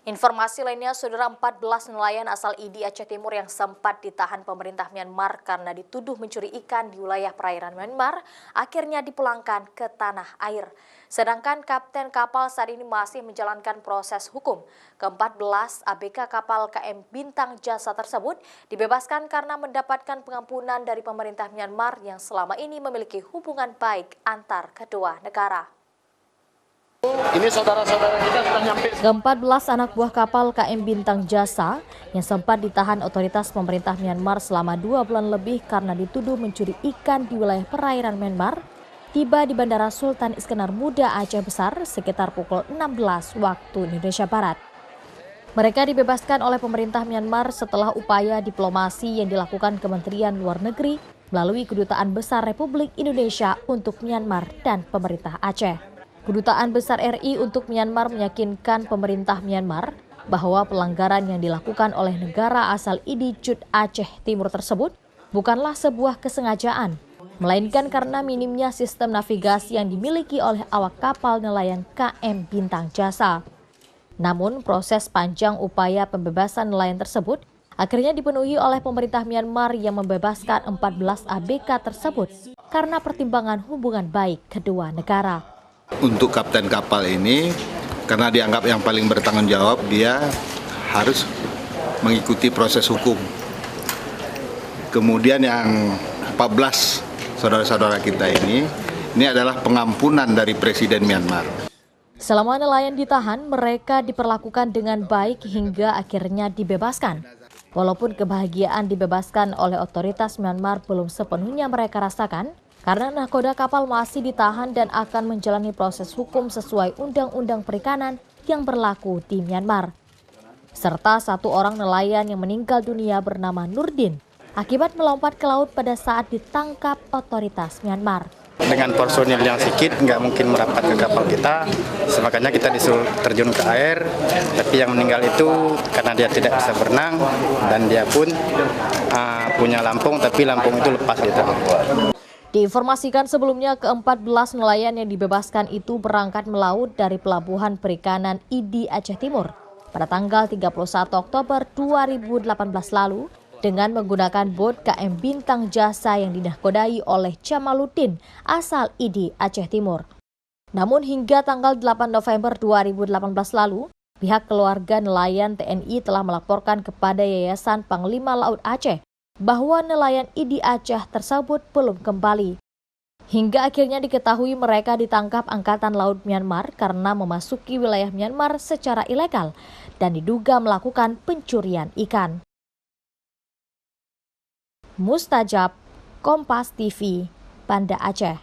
Informasi lainnya, saudara, 14 nelayan asal ID Aceh Timur yang sempat ditahan pemerintah Myanmar karena dituduh mencuri ikan di wilayah perairan Myanmar akhirnya dipulangkan ke tanah air. Sedangkan kapten kapal saat ini masih menjalankan proses hukum. Ke-14 ABK kapal KM Bintang Jasa tersebut dibebaskan karena mendapatkan pengampunan dari pemerintah Myanmar yang selama ini memiliki hubungan baik antar kedua negara. Ini saudara-saudara kita sudah nyampe. Ke-14 anak buah kapal KM Bintang Jasa yang sempat ditahan otoritas pemerintah Myanmar selama 2 bulan lebih karena dituduh mencuri ikan di wilayah perairan Myanmar tiba di Bandara Sultan Iskandar Muda Aceh Besar sekitar pukul 16 waktu Indonesia Barat. Mereka dibebaskan oleh pemerintah Myanmar setelah upaya diplomasi yang dilakukan Kementerian Luar Negeri melalui Kedutaan Besar Republik Indonesia untuk Myanmar dan pemerintah Aceh. Kedutaan Besar RI untuk Myanmar meyakinkan pemerintah Myanmar bahwa pelanggaran yang dilakukan oleh negara asal ID Cut Aceh Timur tersebut bukanlah sebuah kesengajaan, melainkan karena minimnya sistem navigasi yang dimiliki oleh awak kapal nelayan KM Bintang Jasa. Namun proses panjang upaya pembebasan nelayan tersebut akhirnya dipenuhi oleh pemerintah Myanmar yang membebaskan 14 ABK tersebut karena pertimbangan hubungan baik kedua negara. Untuk kapten kapal ini, karena dianggap yang paling bertanggung jawab, dia harus mengikuti proses hukum. Kemudian yang 14 saudara-saudara kita ini adalah pengampunan dari Presiden Myanmar. Selama nelayan ditahan, mereka diperlakukan dengan baik hingga akhirnya dibebaskan. Walaupun kebahagiaan dibebaskan oleh otoritas Myanmar belum sepenuhnya mereka rasakan, karena nahkoda kapal masih ditahan dan akan menjalani proses hukum sesuai Undang-Undang Perikanan yang berlaku di Myanmar. Serta 1 orang nelayan yang meninggal dunia bernama Nurdin akibat melompat ke laut pada saat ditangkap otoritas Myanmar. Dengan personil yang sedikit nggak mungkin merapat ke kapal kita, makanya kita disuruh terjun ke air. Tapi yang meninggal itu karena dia tidak bisa berenang dan dia pun punya lampung, tapi lampung itu lepas di tangan. Diinformasikan sebelumnya ke-14 nelayan yang dibebaskan itu berangkat melaut dari Pelabuhan Perikanan ID Aceh Timur pada tanggal 31 Oktober 2018 lalu dengan menggunakan bot KM Bintang Jasa yang dinahkodai oleh Jamaluddin asal ID Aceh Timur. Namun hingga tanggal 8 November 2018 lalu, pihak keluarga nelayan TNI telah melaporkan kepada Yayasan Panglima Laut Aceh bahwa nelayan ID Aceh tersebut belum kembali. Hingga akhirnya diketahui mereka ditangkap Angkatan Laut Myanmar karena memasuki wilayah Myanmar secara ilegal dan diduga melakukan pencurian ikan. Mustajab, Kompas TV, Banda Aceh.